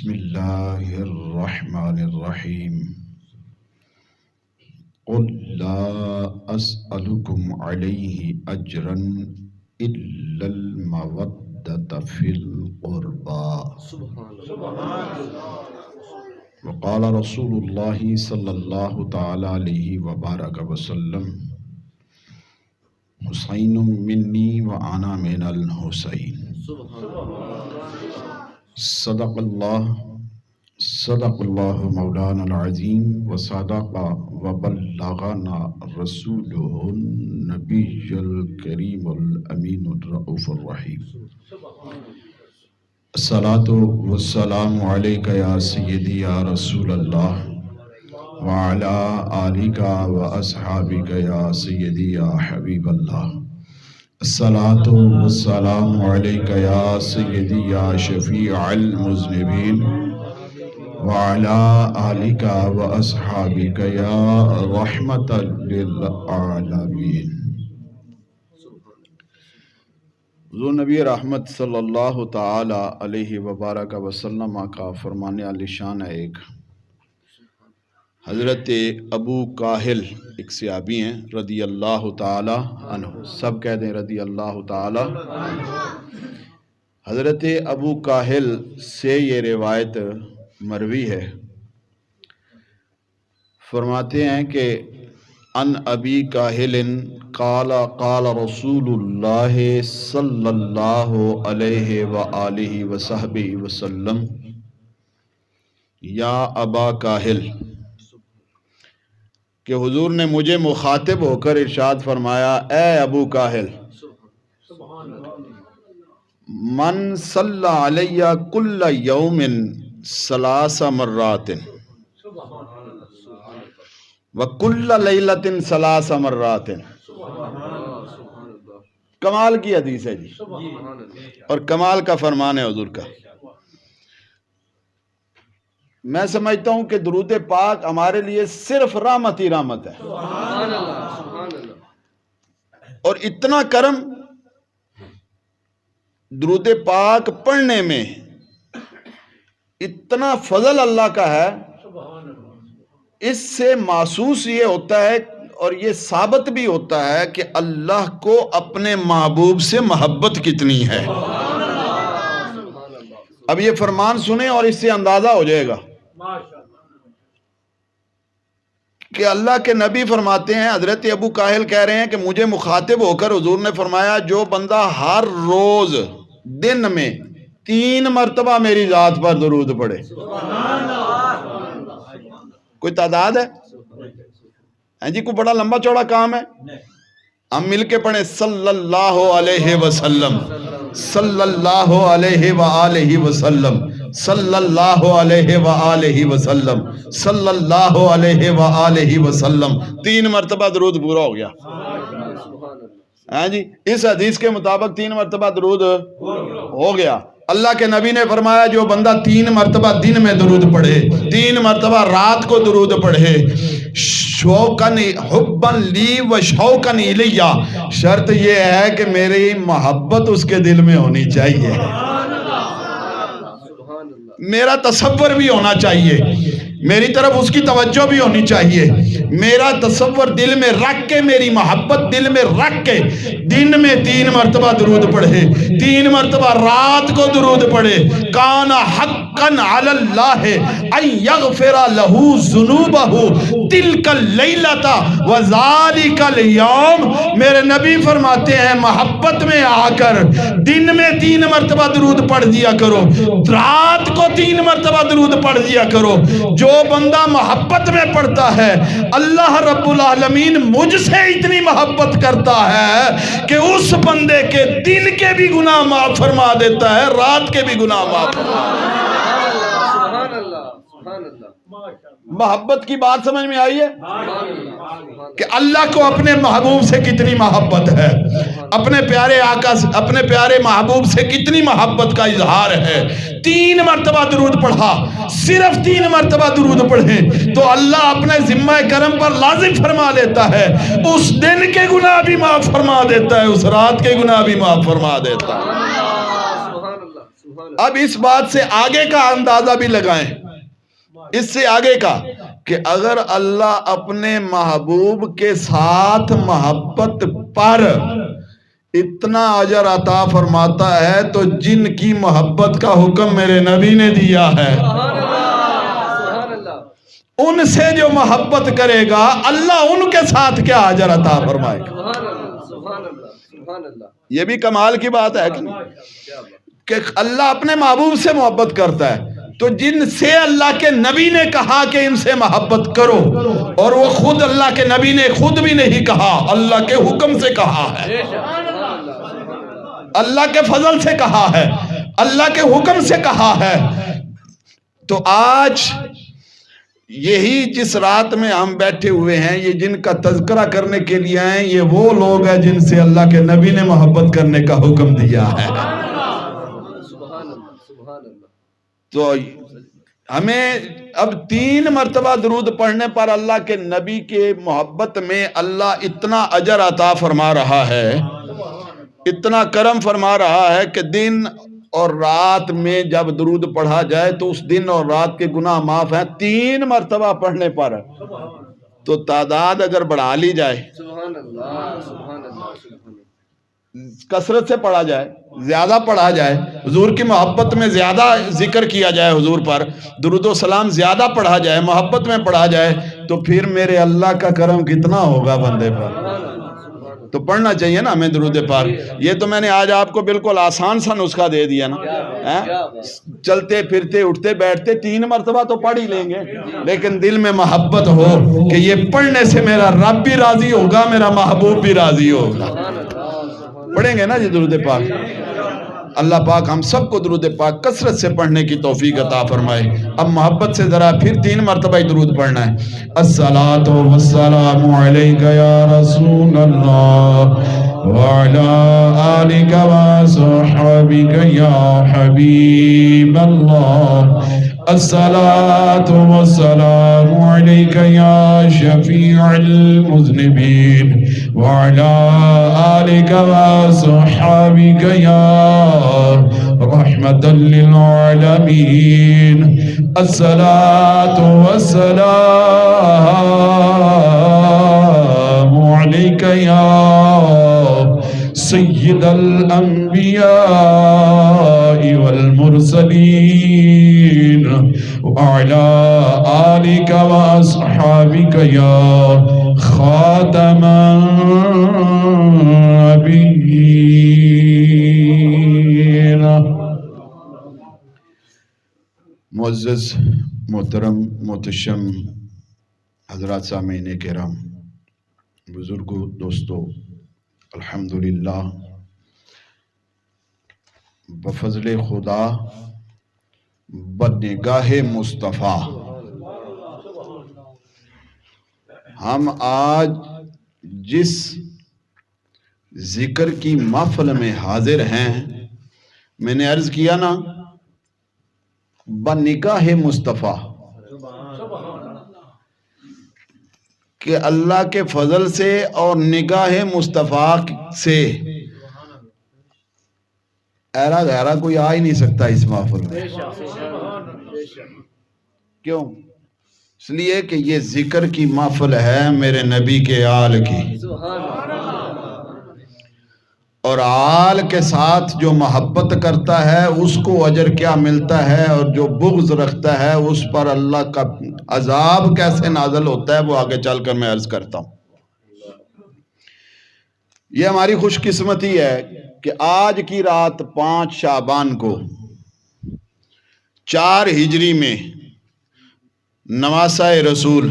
بسم اللہ الرحمن الرحیم قل لا اسألکم علیہ اجرا الا المودۃ فی القربى وقال رسول اللہ صلی اللہ تعالی علیہ وبارک وسلم حسین منی وانا من الحسین صدق اللہ مولانا العظیم وصدق وبلغنا رسولہ النبی الکریم الامین الرؤوف الرحیم الصلاۃ والسلام علیک یا سیدی یا رسول اللہ وعلی آلک واصحابک یا سیدی یا حبیب اللہ الصلاۃ والسلام علیک یا سیدی یا شفیع المذنبین وعلی آلک واصحابک یا رحمۃ للعالمین۔ حضور نبی رحمت صلی اللہ تعالی علیہ وبارک وسلم کا فرمانے علی شان ہے ایک حضرت ابو کاہل ایک صحابی ہیں رضی اللہ تعالی عنہ، سب کہہ دیں رضی اللہ تعالی۔ حضرت ابو کاہل سے یہ روایت مروی ہے، فرماتے ہیں کہ ان ابی کاہل قال قال رسول اللہ صلی اللہ علیہ وآلہ وصحبہ وسلم یا ابا کاہل، کہ حضور نے مجھے مخاطب ہو کر ارشاد فرمایا، اے ابو کاہل، من صلی علیہ کل یوم 3 مرات وکل لیلۃ 3 مرات۔ کمال کی حدیث ہے جی، اور کمال کا فرمان ہے حضور کا۔ میں سمجھتا ہوں کہ درود پاک ہمارے لیے صرف رحمت ہی رحمت ہے، اور اتنا کرم درود پاک پڑھنے میں، اتنا فضل اللہ کا ہے، اس سے محسوس یہ ہوتا ہے اور یہ ثابت بھی ہوتا ہے کہ اللہ کو اپنے محبوب سے محبت کتنی ہے۔ اب یہ فرمان سنیں اور اس سے اندازہ ہو جائے گا کہ اللہ کے نبی فرماتے ہیں، حضرت ابو کاہل کہہ رہے ہیں کہ مجھے مخاطب ہو کر حضور نے فرمایا، جو بندہ ہر روز دن میں 3 مرتبہ میری ذات پر درود پڑھے۔ کوئی تعداد ہے جی؟ کوئی بڑا لمبا چوڑا کام ہے؟ ہم مل کے پڑھیں صلی اللہ علیہ وسلم، صلی اللہ علیہ وآلہ وسلم، صلی اللہ علیہ وآلہ وسلم، صلی اللہ علیہ وآلہ وسلم۔ 3 مرتبہ درود پورا ہو گیا جی، اس حدیث کے مطابق 3 مرتبہ درود ہو گیا۔ اللہ کے نبی نے فرمایا، جو بندہ 3 مرتبہ دن میں درود پڑھے، 3 مرتبہ رات کو درود پڑھے، شوقاً حباً لی و شوقاً الیہ، شرط یہ ہے کہ میری محبت اس کے دل میں ہونی چاہیے، میرا تصور بھی ہونا چاہیے، میری طرف اس کی توجہ بھی ہونی چاہیے، میرا تصور دل میں رکھ کے، میری محبت دل میں رکھ کے دن میں 3 مرتبہ درود پڑھے، 3 مرتبہ رات کو درود پڑھے۔ کان حقاً علی اللہ ان یغفر لہ ذنوبہ تلک اللیلۃ وذالک الیوم۔ میرے نبی فرماتے ہیں، محبت میں آ کر دن میں 3 مرتبہ درود پڑھ دیا کرو، رات کو 3 مرتبہ درود پڑھ دیا کرو۔ جو بندہ محبت میں پڑھتا ہے، اللہ رب العالمین مجھ سے اتنی محبت کرتا ہے کہ اس بندے کے دن کے بھی گناہ معاف فرما دیتا ہے، رات کے بھی گناہ معاف فرما دیتا ہے۔ محبت کی بات سمجھ میں آئی ہے کہ اللہ کو اپنے محبوب سے کتنی محبت ہے، اپنے پیارے آقا، اپنے پیارے محبوب سے کتنی محبت کا اظہار ہے۔ 3 مرتبہ درود پڑھا، صرف 3 مرتبہ درود پڑھیں تو اللہ اپنے ذمہ کرم پر لازم فرما لیتا ہے، اس دن کے گناہ بھی معاف فرما دیتا ہے، اس رات کے گناہ بھی معاف فرما دیتا ہے۔ اب اس بات سے آگے کا اندازہ بھی لگائیں، اس سے آگے کا کہ اگر اللہ اپنے محبوب کے ساتھ محبت پر اتنا اجر عطا فرماتا ہے تو جن کی محبت کا حکم میرے نبی نے دیا ہے، ان سے جو محبت کرے گا اللہ ان کے ساتھ کیا اجر عطا فرمائے گا۔ یہ بھی کمال کی بات ہے کہ نہیں، کہ اللہ اپنے محبوب سے محبت کرتا ہے، تو جن سے اللہ کے نبی نے کہا کہ ان سے محبت کرو، اور وہ خود اللہ کے نبی نے خود بھی نہیں کہا، اللہ کے حکم سے کہا ہے، اللہ کے فضل سے کہا ہے، اللہ کے حکم سے کہا ہے۔ تو آج یہی جس رات میں ہم بیٹھے ہوئے ہیں، یہ جن کا تذکرہ کرنے کے لیے آئے، یہ وہ لوگ ہیں جن سے اللہ کے نبی نے محبت کرنے کا حکم دیا ہے۔ تو ہمیں اب 3 مرتبہ درود پڑھنے پر اللہ کے نبی کے محبت میں اللہ اتنا اجر عطا فرما رہا ہے، اتنا کرم فرما رہا ہے کہ دن اور رات میں جب درود پڑھا جائے تو اس دن اور رات کے گناہ معاف ہیں 3 مرتبہ پڑھنے پر۔ تو تعداد اگر بڑھا لی جائے، کثرت سے پڑھا جائے، زیادہ پڑھا جائے، حضور کی محبت میں زیادہ ذکر کیا جائے، حضور پر درود و سلام زیادہ پڑھا جائے، محبت میں پڑھا جائے، تو پھر میرے اللہ کا کرم کتنا ہوگا بندے پر۔ تو پڑھنا چاہیے نا ہمیں درود پاک۔ یہ تو میں نے آج آپ کو بالکل آسان سا نسخہ دے دیا نا، چلتے پھرتے اٹھتے بیٹھتے 3 مرتبہ تو پڑھ ہی لیں گے، لیکن دل میں محبت ہو کہ یہ پڑھنے سے میرا رب بھی راضی ہوگا، میرا محبوب بھی راضی ہوگا۔ پڑھیں گے نا جی درود پاک۔ اللہ پاک ہم سب کو درود پاک کثرت سے پڑھنے کی توفیق عطا فرمائے۔ اب محبت سے ذرا پھر 3 مرتبہ ہی درود پڑھنا ہے۔ الصلاۃ والسلام علیک یا رسول اللہ وعلی آلک وصحبک یا حبیب اللہ۔ الصلاۃ والسلام علیک یا شفیع المذنبین وعلی آلک وصحبک یا رحمة للعالمين۔ الصلاة والسلام عليك يا سيد الأنبياء والمرسلين وعلى آلك وأصحابك يا خاتم النبيين۔ معزز محترم محتشم حضرات سامعین کرام، بزرگوں، دوستو، الحمدللہ بفضل خدا بنگاہ مصطفیٰ ہم آج جس ذکر کی محفل میں حاضر ہیں، میں نے عرض کیا نا، بنگاہ مصطفیٰ، کہ اللہ کے فضل سے اور نگاہ مصطفیٰ سے ایرا غیرہ کوئی آ ہی نہیں سکتا اس محفل میں۔ کیوں؟ اس لیے کہ یہ ذکر کی محفل ہے میرے نبی کے آل کی، اور آل کے ساتھ جو محبت کرتا ہے اس کو اجر کیا ملتا ہے، اور جو بغض رکھتا ہے اس پر اللہ کا عذاب کیسے نازل ہوتا ہے وہ آگے چل کر میں عرض کرتا ہوں۔ یہ ہماری خوش قسمتی ہے کہ آج کی رات 5 شعبان کو 4 ہجری میں نواسہ رسول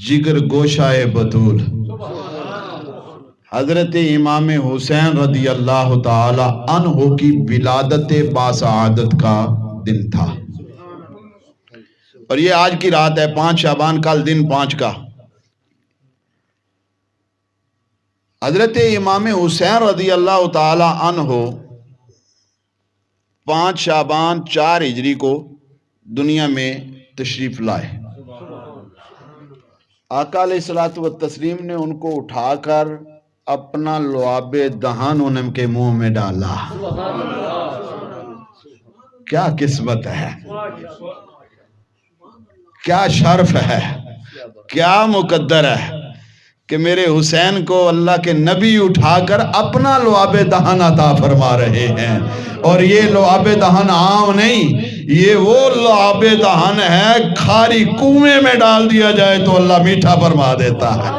جگر گوشائے بطول حضرت امام حسین رضی اللہ تعالی عنہ کی ولادت باسعادت کا دن تھا، اور یہ آج کی رات ہے 5 شعبان، کل دن 5 کا۔ حضرت امام حسین رضی اللہ تعالی عنہ 5 شعبان 4 ہجری کو دنیا میں تشریف لائے۔ آقا علیہ الصلوۃ والتسلیم نے ان کو اٹھا کر اپنا لعاب دہان ان کے منہ میں ڈالا، کیا قسمت ہے، کیا شرف ہے، کیا مقدر ہے کہ میرے حسین کو اللہ کے نبی اٹھا کر اپنا لعاب دہن عطا فرما رہے ہیں۔ اور یہ لعاب دہن عام نہیں، یہ وہ لعاب دہن ہے کھاری کنویں میں ڈال دیا جائے تو اللہ میٹھا فرما دیتا ہے۔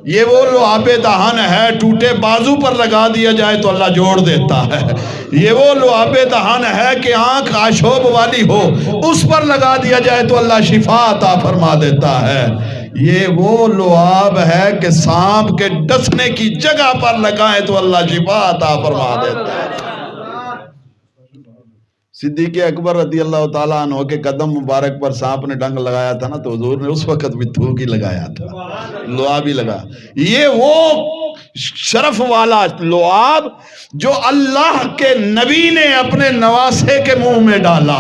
یہ وہ لعاب دہن ہے ٹوٹے بازو پر لگا دیا جائے تو اللہ جوڑ دیتا ہے۔ یہ وہ لعاب دہن ہے کہ آنکھ آشوب والی ہو اس پر لگا دیا جائے تو اللہ شفا عطا فرما دیتا ہے۔ یہ وہ لعاب ہے کہ سانپ کے ڈسنے کی جگہ پر لگائیں تو اللہ شفا عطا فرما دیتا ہے۔ صدیق اکبر رضی اللہ تعالیٰ عنہ کے قدم مبارک پر سانپ نے ڈنگ لگایا تھا نا تو حضور نے اس وقت بھی تھوک ہی لگایا تھا، لعاب ہی لگا۔ یہ وہ شرف والا لعاب جو اللہ کے نبی نے اپنے نواسے کے منہ میں ڈالا،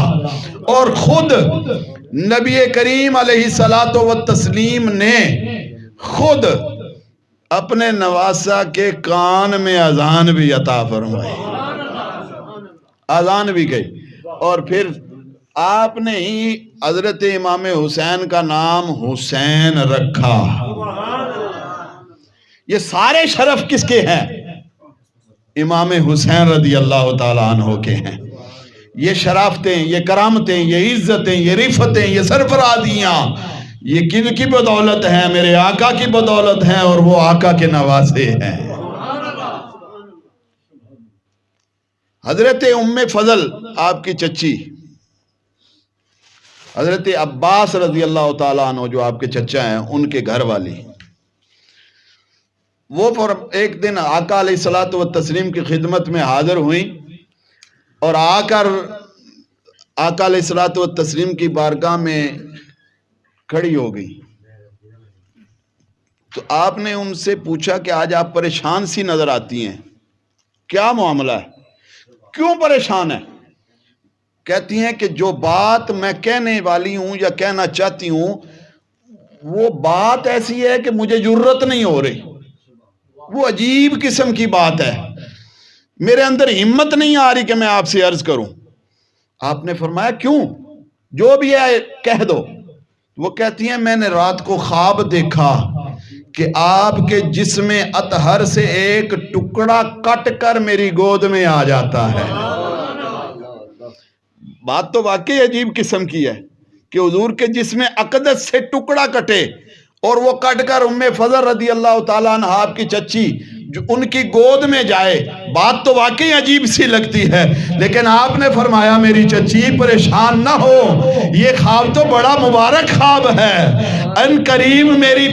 اور خود نبی کریم علیہ الصلوۃ والتسلیم نے خود اپنے نواسہ کے کان میں اذان بھی عطا فرمائی، اذان بھی گئی، اور پھر آپ نے ہی حضرت امام حسین کا نام حسین رکھا۔ یہ سارے شرف کس کے ہیں؟ امام حسین رضی اللہ تعالیٰ عنہ کے ہیں۔ یہ شرافتیں، یہ کرامتیں، یہ عزتیں، یہ رفتیں، یہ سرفرازیاں، یہ کن کی بدولت ہیں؟ میرے آقا کی بدولت ہیں، اور وہ آقا کے نواسے ہیں۔ حضرت ام فضل آپ کی چچی، حضرت عباس رضی اللہ تعالیٰ عنہ جو آپ کے چچا ہیں، ان کے گھر والی، وہ ایک دن آقا علیہ الصلوۃ والتسلیم کی خدمت میں حاضر ہوئیں، اور آ کر آقا علیہ الصلوۃ والتسلیم کی بارگاہ میں کھڑی ہو گئی۔ تو آپ نے ان سے پوچھا کہ آج آپ پریشان سی نظر آتی ہیں، کیا معاملہ ہے، کیوں پریشان ہے؟ کہتی ہیں کہ جو بات میں کہنے والی ہوں یا کہنا چاہتی ہوں وہ بات ایسی ہے کہ مجھے جرت نہیں ہو رہی، وہ عجیب قسم کی بات ہے، میرے اندر ہمت نہیں آ رہی کہ میں آپ سے عرض کروں۔ آپ نے فرمایا کیوں؟ جو بھی ہے کہہ دو۔ وہ کہتی ہیں میں نے رات کو خواب دیکھا کہ آپ کے جسم اطہر سے ایک ٹکڑا کٹ کر میری گود میں آ جاتا ہے۔ بات تو واقعی عجیب قسم کی ہے کہ حضور کے جسم اقدس سے ٹکڑا کٹے، اور وہ کٹ کر ام فضل رضی اللہ تعالیٰ عنہ آپ کی چچی جو ان کی گود میں جائے۔ بات تو واقعی عجیب سی لگتی ہے، لیکن آپ نے فرمایا میری چچی پریشان نہ ہو، یہ خواب تو بڑا مبارک خواب ہے۔ ان قریب میری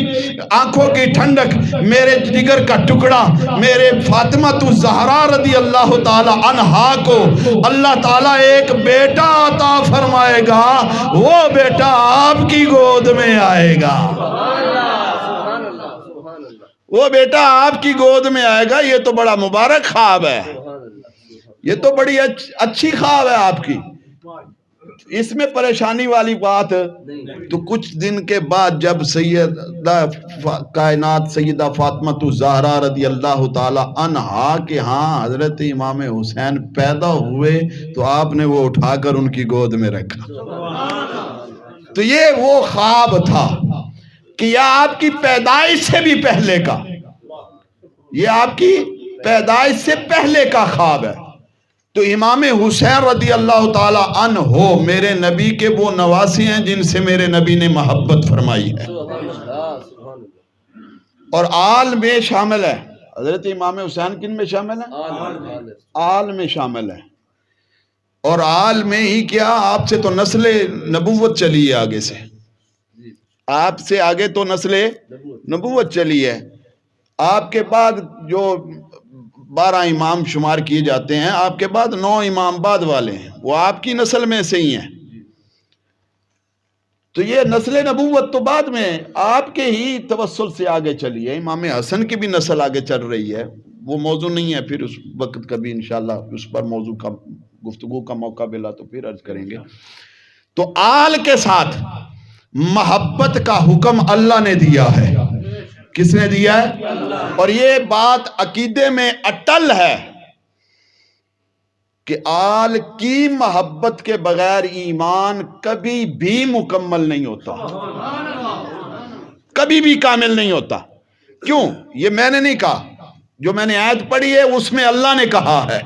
آنکھوں کی ٹھنڈک، میرے جگر کا ٹکڑا، میرے فاطمہ الزہرا رضی اللہ تعالی عنہا کو اللہ تعالیٰ ایک بیٹا عطا فرمائے گا، وہ بیٹا آپ کی گود میں آئے گا، وہ بیٹا آپ کی گود میں آئے گا۔ یہ تو بڑا مبارک خواب ہے، یہ تو بڑی اچھی خواب ہے آپ کی، اس میں پریشانی والی بات۔ تو کچھ دن کے بعد جب سیدہ کائنات سیدہ فاطمہ الزہرا رضی اللہ تعالی عنہا کے ہاں حضرت امام حسین پیدا ہوئے تو آپ نے وہ اٹھا کر ان کی گود میں رکھا۔ تو یہ وہ خواب تھا کہ یہ آپ کی پیدائش سے بھی پہلے کا، یہ آپ کی پیدائش سے پہلے کا خواب ہے۔ تو امام حسین رضی اللہ تعالی عنہ میرے نبی کے وہ نواسی ہیں جن سے میرے نبی نے محبت فرمائی ہے، اور آل میں شامل ہے۔ حضرت امام حسین کن میں شامل ہے؟ آل میں شامل ہے، اور آل میں ہی کیا، آپ سے تو نسل نبوت چلی ہے، آگے سے آپ سے آگے تو نسل نبوت چلی ہے۔ آپ کے بعد جو 12 امام شمار کیے جاتے ہیں، آپ کے بعد 9 امام بعد والے ہیں، وہ آپ کی نسل میں سے ہی ہیں۔ تو یہ نسل نبوت تو بعد میں آپ کے ہی توسل سے آگے چلی ہے۔ امام حسن کی بھی نسل آگے چل رہی ہے، وہ موضوع نہیں ہے، پھر اس وقت کبھی انشاءاللہ اس پر موضوع کا گفتگو کا موقع ملا تو پھر عرض کریں گے۔ تو آل کے ساتھ محبت کا حکم اللہ نے دیا ہے۔ کس نے دیا ہے؟ اور یہ بات عقیدے میں اٹل ہے کہ آل کی محبت کے بغیر ایمان کبھی بھی مکمل نہیں ہوتا، کبھی بھی کامل نہیں ہوتا۔ کیوں؟ یہ میں نے نہیں کہا، جو میں نے آیت پڑھی ہے اس میں اللہ نے کہا ہے،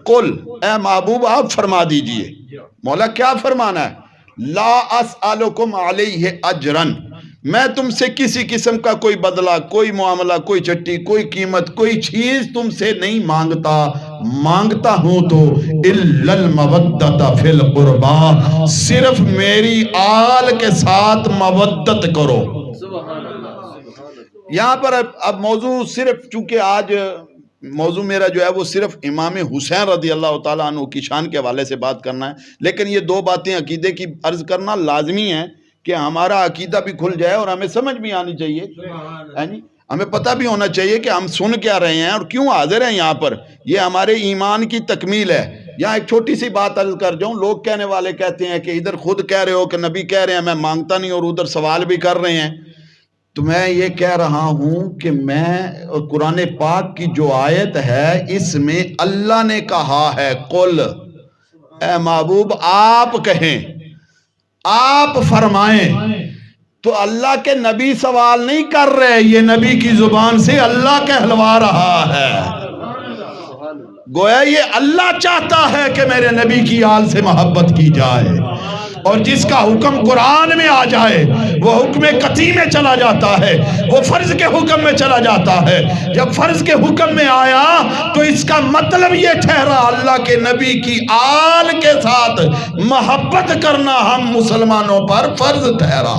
قل، اے محبوب آپ فرما دیجئے۔ مولا کیا فرمانا ہے؟ لا اسألکم علیہ اجرن، میں تم سے کسی قسم کا کوئی بدلہ، کوئی معاملہ، کوئی چٹی، کوئی قیمت، کوئی چیز تم سے نہیں مانگتا، مانگتا ہوں تو الا المودۃ فی القربی، صرف میری آل کے ساتھ مودت کرو۔ یہاں پر اب موضوع صرف، چونکہ آج موضوع میرا جو ہے وہ صرف امام حسین رضی اللہ تعالیٰ عنہ کی شان کے حوالے سے بات کرنا ہے، لیکن یہ دو باتیں عقیدے کی عرض کرنا لازمی ہے کہ ہمارا عقیدہ بھی کھل جائے اور ہمیں سمجھ بھی آنی چاہیے، ہمیں پتہ بھی ہونا چاہیے کہ ہم سن کیا رہے ہیں اور کیوں حاضر ہیں یہاں پر۔ یہ ہمارے ایمان کی تکمیل ہے۔ یہاں ایک چھوٹی سی بات عرض کر جاؤں، لوگ کہنے والے کہتے ہیں کہ ادھر خود کہہ رہے ہو کہ نبی کہہ رہے ہیں میں مانگتا نہیں، اور ادھر سوال بھی کر رہے ہیں، تو میں یہ کہہ رہا ہوں کہ میں قرآن پاک کی جو آیت ہے اس میں اللہ نے کہا ہے قل، اے محبوب آپ کہیں، آپ فرمائیں، تو اللہ کے نبی سوال نہیں کر رہے، یہ نبی کی زبان سے اللہ کہلوا رہا ہے۔ گویا یہ اللہ چاہتا ہے کہ میرے نبی کی آل سے محبت کی جائے، اور جس کا حکم قرآن میں آ جائے وہ حکم قطعی میں چلا جاتا ہے، وہ فرض کے حکم میں چلا جاتا ہے۔ جب فرض کے حکم میں آیا تو اس کا مطلب یہ ٹھہرا اللہ کے نبی کی آل کے ساتھ محبت کرنا ہم مسلمانوں پر فرض ٹھہرا۔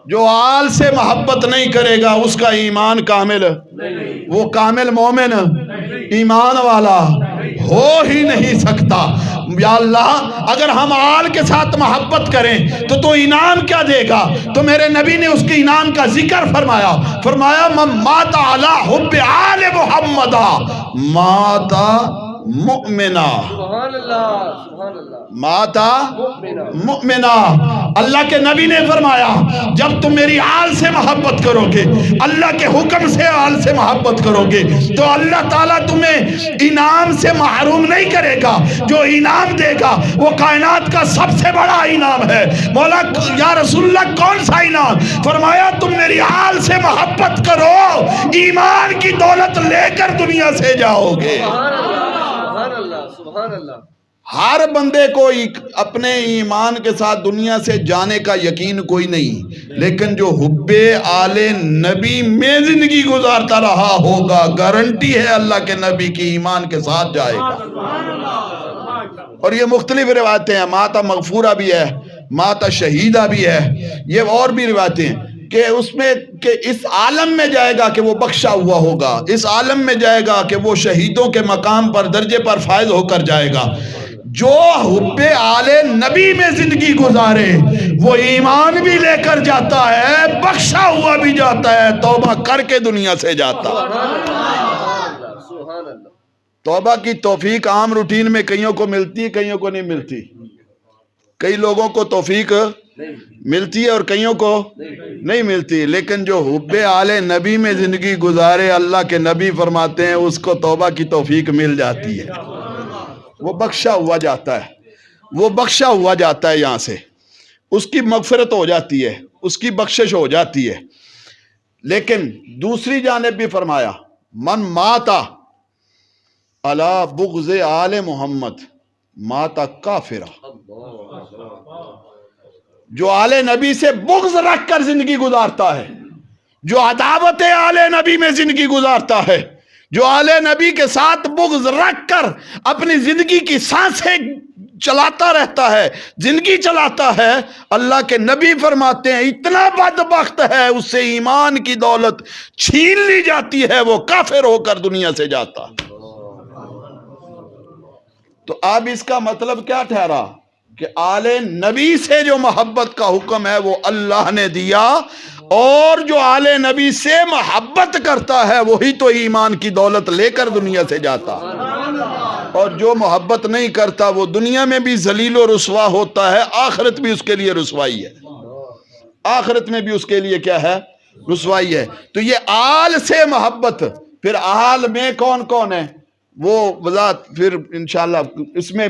جو آل سے محبت نہیں کرے گا اس کا ایمان کامل، وہ کامل مومن ایمان والا ہو ہی نہیں سکتا۔ یا اللہ اگر ہم آل کے ساتھ محبت کریں تو انعام کیا دے گا؟ تو میرے نبی نے اس کی انعام کا ذکر فرمایا، فرمایا من مات علی حب آل محمد ماتا مؤمنا، سبحان اللہ، سبحان اللہ، ماتا مؤمنا۔ اللہ کے نبی نے فرمایا جب تم میری آل سے محبت کرو گے، اللہ کے حکم سے آل سے محبت کرو گے، تو اللہ تعالیٰ تمہیں انعام سے محروم نہیں کرے گا۔ جو انعام دے گا وہ کائنات کا سب سے بڑا انعام ہے۔ مولا یا رسول اللہ کون سا انعام؟ فرمایا تم میری آل سے محبت کرو، ایمان کی دولت لے کر دنیا سے جاؤ گے۔ سبحان اللہ، سبحان اللہ۔ ہر بندے کو اپنے ایمان کے ساتھ دنیا سے جانے کا یقین کوئی نہیں، لیکن جو حب آل نبی میں زندگی گزارتا رہا ہوگا، گارنٹی ہے اللہ کے نبی کی ایمان کے ساتھ جائے گا۔ اور یہ مختلف روایتیں ہیں، ماتا مغفورہ بھی ہے، ماتا شہیدہ بھی ہے، یہ اور بھی روایتیں ہیں کہ اس میں کہ اس عالم میں جائے گا کہ وہ بخشا ہوا ہوگا، اس عالم میں جائے گا کہ وہ شہیدوں کے مقام پر درجے پر فائز ہو کر جائے گا۔ جو حب آل نبی میں زندگی گزارے وہ ایمان بھی لے کر جاتا ہے، بخشا ہوا بھی جاتا ہے، توبہ کر کے دنیا سے جاتا۔ سبحان اللہ۔ توبہ کی توفیق عام روٹین میں کئیوں کو ملتی ہے، کئیوں کو نہیں ملتی۔ کئی لوگوں کو توفیق ملتی ہے اور کئیوں کو نہیں ملتی، لیکن جو حب آل نبی میں زندگی گزارے اللہ کے نبی فرماتے ہیں اس کو توبہ کی توفیق مل جاتی ہے، وہ بخشا ہوا جاتا ہے، وہ بخشا ہوا جاتا ہے، یہاں سے اس کی مغفرت ہو جاتی ہے، اس کی بخشش ہو جاتی ہے۔ لیکن دوسری جانب بھی فرمایا من ماتا علی بغض آل محمد ماتا کافرہ، جو آل نبی سے بغض رکھ کر زندگی گزارتا ہے، جو عداوت آل نبی میں زندگی گزارتا ہے، جو آل نبی کے ساتھ بغض رکھ کر اپنی زندگی کی سانسیں چلاتا رہتا ہے، زندگی چلاتا ہے، اللہ کے نبی فرماتے ہیں اتنا بدبخت ہے، اس سے ایمان کی دولت چھین لی جاتی ہے، وہ کافر ہو کر دنیا سے جاتا۔ تو اب اس کا مطلب کیا ٹھہرا کہ آل نبی سے جو محبت کا حکم ہے وہ اللہ نے دیا، اور جو آل نبی سے محبت کرتا ہے وہی تو ایمان کی دولت لے کر دنیا سے جاتا، اور جو محبت نہیں کرتا وہ دنیا میں بھی ذلیل و رسوا ہوتا ہے، آخرت بھی اس کے لیے رسوائی ہے، آخرت میں بھی اس کے لیے کیا ہے؟ رسوائی ہے۔ تو یہ آل سے محبت، پھر آل میں کون کون ہے؟ وہ وضاحت پھر انشاءاللہ اس میں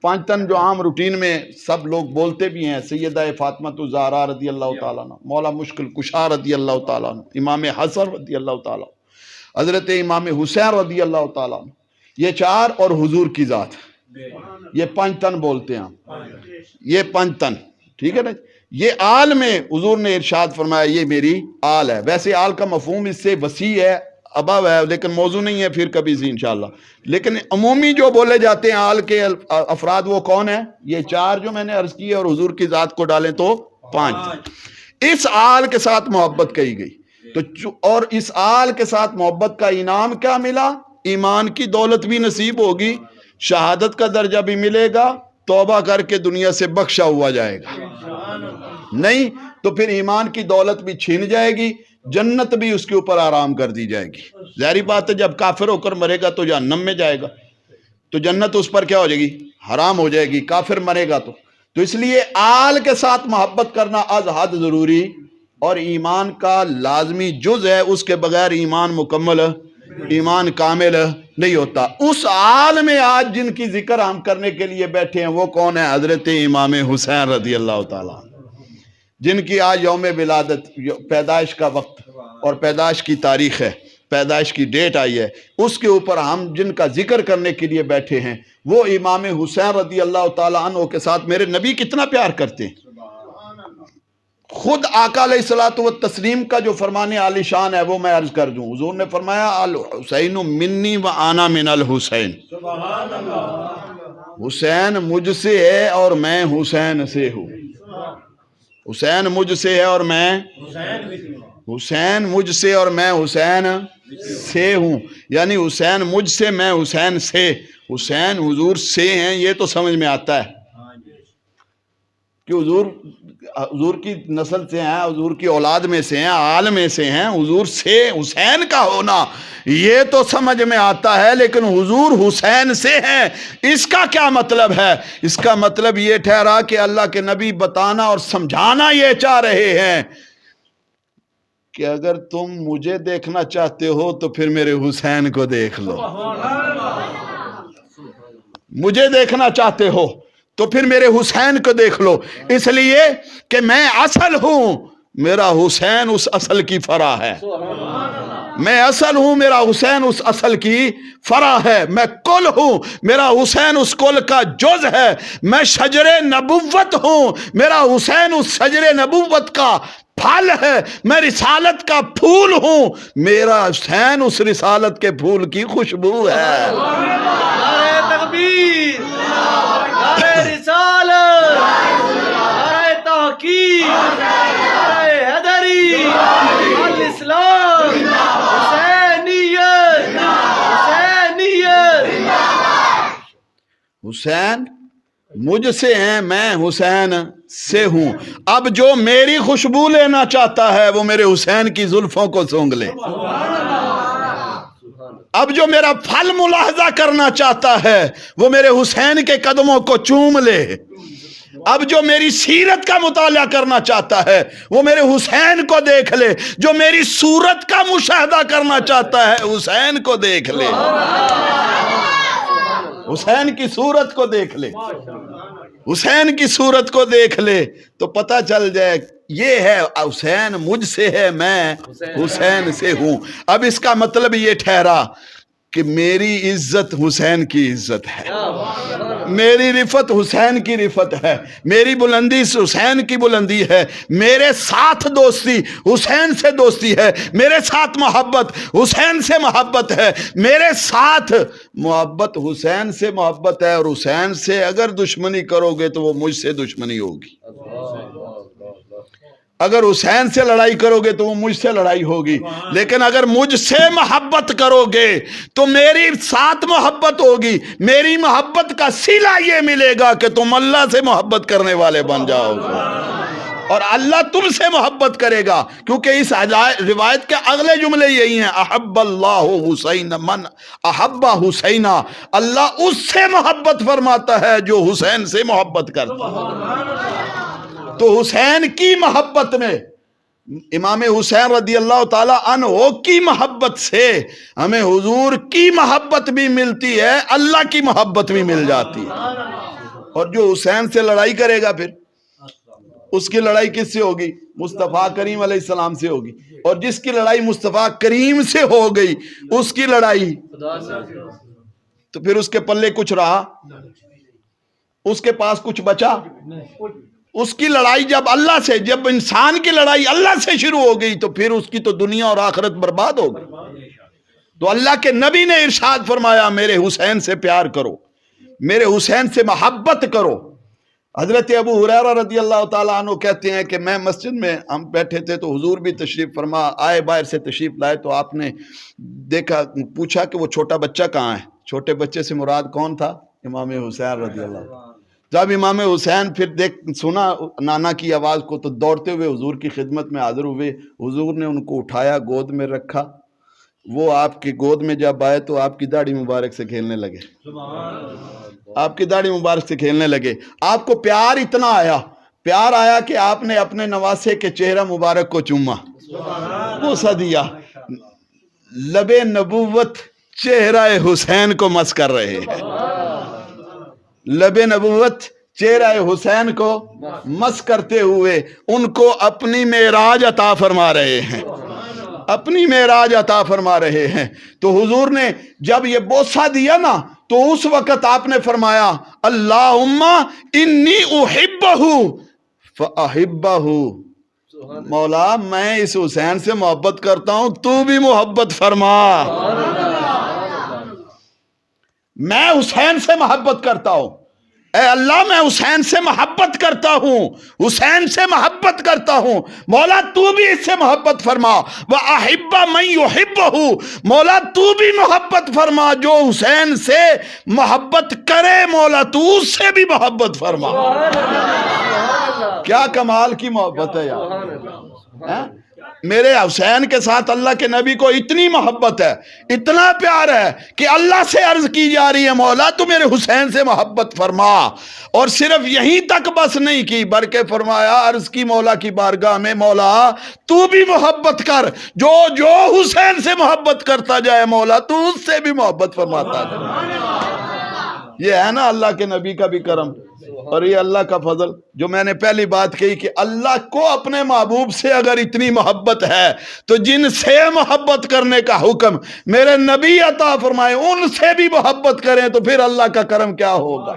5 تن جو عام روٹین میں سب لوگ بولتے بھی ہیں، سیدہ فاطمہ الزہرا رضی اللہ تعالیٰ عنہ، مولا مشکل کشا رضی اللہ تعالیٰ عنہ، امام حسن رضی اللہ تعالیٰ عنہ، حضرت امام حسین رضی اللہ تعالیٰ عنہ، یہ 4 اور حضور کی ذات، یہ 5 تن بولتے ہیں ہم، یہ 5 تن، ٹھیک ہے نا؟ یہ آل میں حضور نے ارشاد فرمایا یہ میری آل ہے۔ ویسے آل کا مفہوم اس سے وسیع ہے، ابا ہے، لیکن موضوع نہیں ہے، پھر کبھی سی انشاءاللہ۔ لیکن عمومی جو بولے جاتے ہیں آل کے افراد وہ کون ہیں؟ یہ 4 جو میں نے عرض کی ہے، اور حضور کی ذات کو ڈالیں تو 5۔ اس آل کے ساتھ محبت کہی گئی تو، اور اس آل کے ساتھ محبت کا انعام کیا ملا؟ ایمان کی دولت بھی نصیب ہوگی، شہادت کا درجہ بھی ملے گا، توبہ کر کے دنیا سے بخشا ہوا جائے گا، نہیں تو پھر ایمان کی دولت بھی چھین جائے گی، جنت بھی اس کے اوپر آرام کر دی جائے گی۔ ظاہری بات ہے جب کافر ہو کر مرے گا تو جہنم میں جائے گا، تو جنت اس پر کیا ہو جائے گی؟ حرام ہو جائے گی، کافر مرے گا تو اس لیے آل کے ساتھ محبت کرنا از حد ضروری اور ایمان کا لازمی جز ہے، اس کے بغیر ایمان مکمل، ایمان کامل نہیں ہوتا۔ اس آل میں آج جن کی ذکر ہم کرنے کے لیے بیٹھے ہیں وہ کون ہے؟ حضرت امام حسین رضی اللہ تعالیٰ عنہ، جن کی آج یوم ولادت، پیدائش کا وقت اور پیدائش کی تاریخ ہے، پیدائش کی ڈیٹ آئی ہے، اس کے اوپر ہم جن کا ذکر کرنے کے لیے بیٹھے ہیں وہ امام حسین رضی اللہ تعالیٰ عنہ کے ساتھ میرے نبی کتنا پیار کرتے ہیں۔ خود آقا علیہ الصلوۃ والتسلیم کا جو فرمان عالی شان ہے وہ میں عرض کر دوں۔ حضور نے فرمایا الحسین منی و انا من الحسین، حسین مجھ سے ہے اور میں حسین سے ہوں، حسین مجھ سے ہے اور میں حسین مجھ سے اور میں حسین سے ہوں، یعنی حسین مجھ سے، میں حسین سے، حسین حضور سے ہیں، یہ تو سمجھ میں آتا ہے کہ حضور کی نسل سے ہیں، حضور کی اولاد میں سے ہیں، آل میں سے ہیں، حضور سے حسین کا ہونا یہ تو سمجھ میں آتا ہے، لیکن حضور حسین سے ہیں، اس کا کیا مطلب ہے؟ اس کا مطلب یہ ٹھہرا کہ اللہ کے نبی بتانا اور سمجھانا یہ چاہ رہے ہیں کہ اگر تم مجھے دیکھنا چاہتے ہو تو پھر میرے حسین کو دیکھ لو، مجھے دیکھنا چاہتے ہو تو پھر میرے حسین کو دیکھ لو، اس لیے کہ میں اصل ہوں، میرا حسین اس اصل کی فرع ہے، میں اصل ہوں، میرا حسین اس اصل کی فرع ہے، میں کل ہوں، میرا حسین اس کل کا جز ہے، میں شجر نبوت ہوں، میرا حسین اس شجر نبوت کا پھل ہے، میں رسالت کا پھول ہوں، میرا حسین اس رسالت کے پھول کی خوشبو ہے۔ نعرہ تکبیر، نعرہ رسالت، نعرہ تحقیق، نعرہ حیدری، الاسلام، حسینیت، حسینیت۔ حسین مجھ سے ہیں، میں حسین سے ہوں، اب جو میری خوشبو لینا چاہتا ہے وہ میرے حسین کی زلفوں کو سونگھ لے، اب جو میرا پھل ملاحظہ کرنا چاہتا ہے وہ میرے حسین کے قدموں کو چوم لے، اب جو میری سیرت کا مطالعہ کرنا چاہتا ہے وہ میرے حسین کو دیکھ لے، جو میری صورت کا مشاہدہ کرنا چاہتا ہے حسین کو دیکھ لے، حسین کی صورت کو دیکھ لے، حسین کی صورت کو دیکھ لے تو پتہ چل جائے یہ ہے حسین مجھ سے ہے، میں حسین سے ہوں۔ اب اس کا مطلب یہ ٹھہرا کہ میری عزت حسین کی عزت ہے، میری رفت حسین کی رفت ہے، میری بلندی حسین کی بلندی ہے، میرے ساتھ دوستی حسین سے دوستی ہے، میرے ساتھ محبت حسین سے محبت ہے، میرے ساتھ محبت حسین سے محبت ہے، اور حسین سے اگر دشمنی کرو گے تو وہ مجھ سے دشمنی ہوگی، اگر حسین سے لڑائی کرو گے تو وہ مجھ سے لڑائی ہوگی، لیکن اگر مجھ سے محبت کرو گے تو میری ساتھ محبت ہوگی، میری محبت کا صلہ یہ ملے گا کہ تم اللہ سے محبت کرنے والے بن جاؤ گے، اور اللہ تم سے محبت کرے گا، کیونکہ اس روایت کے اگلے جملے یہی ہیں، احب اللہ حسین من احب حسینہ، اللہ اس سے محبت فرماتا ہے جو حسین سے محبت کرتا ہے۔ تو حسین کی محبت میں امام حسین رضی اللہ تعالی عنہ کی محبت سے ہمیں حضور کی محبت بھی ملتی ہے، اللہ کی محبت بھی مل جاتی ہے۔ اور جو حسین سے لڑائی کرے گا پھر اس کی لڑائی کس سے ہوگی؟ مصطفیٰ کریم علیہ السلام سے ہوگی، اور جس کی لڑائی مصطفیٰ کریم سے ہو گئی اس کی لڑائی، تو پھر اس کے پلے کچھ رہا؟ اس کے پاس کچھ بچا؟ اس کی لڑائی جب اللہ سے، جب انسان کی لڑائی اللہ سے شروع ہو گئی تو پھر اس کی تو دنیا اور آخرت برباد ہو گئی۔ تو اللہ کے نبی نے ارشاد فرمایا میرے حسین سے پیار کرو، میرے حسین سے محبت کرو۔ حضرت ابو ہریرہ رضی اللہ تعالیٰ عنہ کہتے ہیں کہ میں مسجد میں ہم بیٹھے تھے تو حضور بھی تشریف فرما آئے، باہر سے تشریف لائے، تو آپ نے دیکھا، پوچھا کہ وہ چھوٹا بچہ کہاں ہے؟ چھوٹے بچے سے مراد کون تھا؟ امام حسین رضی اللہ عنہ۔ جب امام حسین پھر سنا نانا کی آواز کو تو دوڑتے ہوئے حضور کی خدمت میں حاضر ہوئے۔ حضور نے ان کو اٹھایا، گود میں رکھا، وہ آپ کی گود میں جب آئے تو آپ کی داڑھی مبارک سے کھیلنے لگے، آپ کی داڑھی مبارک سے کھیلنے لگے۔ آپ کو پیار اتنا آیا کہ آپ نے اپنے نواسے کے چہرہ مبارک کو چوما، بوسہ دیا۔ لب نبوت چہرہ حسین کو مس کر رہے ہیں، لب نبوت چہرہ حسین کو مس کرتے ہوئے ان کو اپنی معراج عطا فرما رہے ہیں، اپنی معراج عطا فرما رہے ہیں۔ تو حضور نے جب یہ بوسہ دیا نا تو اس وقت آپ نے فرمایا اللہم انی احبہ فاحبہ، مولا میں اس حسین سے محبت کرتا ہوں، تو بھی محبت فرما۔ میں حسین سے محبت کرتا ہوں، اے اللہ میں حسین سے محبت کرتا ہوں، حسین سے محبت کرتا ہوں، مولا تو بھی اس سے محبت فرما۔ وَأَحِبَّ مَن يُحِبُّهُ، مولا تو بھی محبت فرما، جو حسین سے محبت کرے مولا تو اس سے بھی محبت فرما۔ کیا کمال کی محبت ہے یار! میرے حسین کے ساتھ اللہ کے نبی کو اتنی محبت ہے، اتنا پیار ہے کہ اللہ سے عرض کی جا رہی ہے مولا تو میرے حسین سے محبت فرما۔ اور صرف یہیں تک بس نہیں کی بلکہ فرمایا، عرض کی مولا کی بارگاہ میں مولا تو بھی محبت کر، جو حسین سے محبت کرتا جائے مولا تو اس سے بھی محبت فرماتا جائے۔ یہ ہے نا اللہ کے نبی کا بھی کرم، اور یہ اللہ کا فضل۔ جو میں نے پہلی بات کہی کہ اللہ کو اپنے محبوب سے اگر اتنی محبت ہے تو جن سے محبت کرنے کا حکم میرے نبی عطا فرمائے ان سے بھی محبت کریں تو پھر اللہ کا کرم کیا ہوگا۔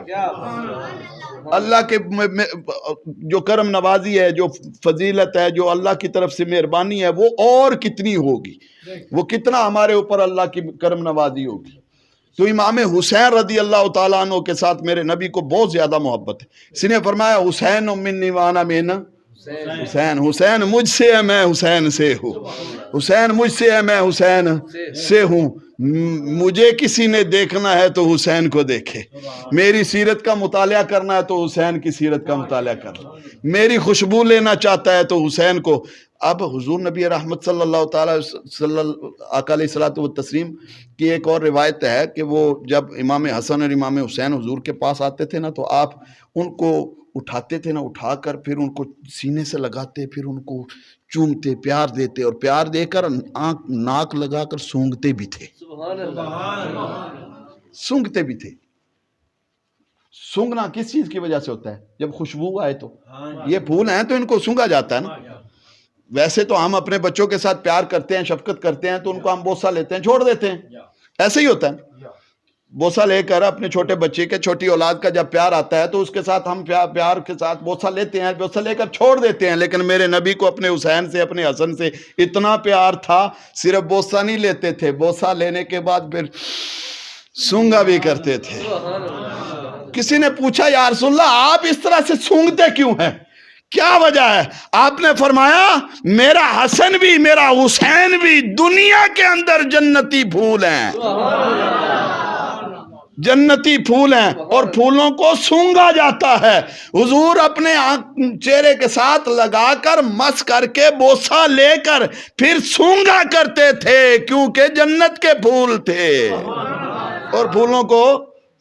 اللہ کے جو کرم نوازی ہے، جو فضیلت ہے، جو اللہ کی طرف سے مہربانی ہے، وہ اور کتنی ہوگی، وہ کتنا ہمارے اوپر اللہ کی کرم نوازی ہوگی۔ تو امام حسین رضی اللہ تعالیٰ عنہ کے ساتھ میرے نبی کو بہت زیادہ محبت ہے۔ اس نے فرمایا حسین منی وانا من حسین، حسین مجھ سے ہے میں حسین سے ہوں، حسین مجھ سے ہے میں حسین سے ہوں۔ مجھے کسی نے دیکھنا ہے تو حسین کو دیکھے، میری سیرت کا مطالعہ کرنا ہے تو حسین کی سیرت کا مطالعہ کر، میری خوشبو لینا چاہتا ہے تو حسین کو۔ اب حضور نبی رحمت صلی اللہ تعالیٰ آقا علیہ الصلوۃ والتسلیم کی ایک اور روایت ہے کہ وہ جب امام حسن اور امام حسین حضور کے پاس آتے تھے نا تو آپ ان کو اٹھاتے تھے نا، اٹھا کر پھر ان کو سینے سے لگاتے، پھر ان کو چومتے، پیار دیتے، اور پیار دے کر ناک لگا کر سونگھتے بھی تھے، سونگھتے بھی تھے۔ سونگنا کس چیز کی وجہ سے ہوتا ہے؟ جب خوشبو آئے تو، یہ پھول ہیں تو ان کو سونگا جاتا ہے نا۔ ویسے تو ہم اپنے بچوں کے ساتھ پیار کرتے ہیں، شفقت کرتے ہیں تو ان کو ہم بوسہ لیتے ہیں، چھوڑ دیتے ہیں، ایسے ہی ہوتا ہے۔ بوسہ لے کر اپنے چھوٹے بچے کے، چھوٹی اولاد کا جب پیار آتا ہے تو اس کے ساتھ ہم پیار کے ساتھ بوسہ لیتے ہیں، بوسہ لے کر چھوڑ دیتے ہیں۔ لیکن میرے نبی کو اپنے حسین سے، اپنے حسن سے اتنا پیار تھا، صرف بوسہ نہیں لیتے تھے، بوسہ لینے کے بعد پھر سونگا بھی کرتے تھے۔ کسی نے پوچھا یا رسول اللہ آپ اس طرح سے سونگتے کیوں ہیں، کیا وجہ ہے؟ آپ نے فرمایا میرا حسن بھی میرا حسین بھی دنیا کے اندر جنتی پھول ہیں، جنتی پھول ہیں، اور پھولوں کو سونگا جاتا ہے۔ حضور اپنے چہرے کے ساتھ لگا کر مس کر کے بوسہ لے کر پھر سونگا کرتے تھے، کیونکہ جنت کے پھول تھے، اور پھولوں کو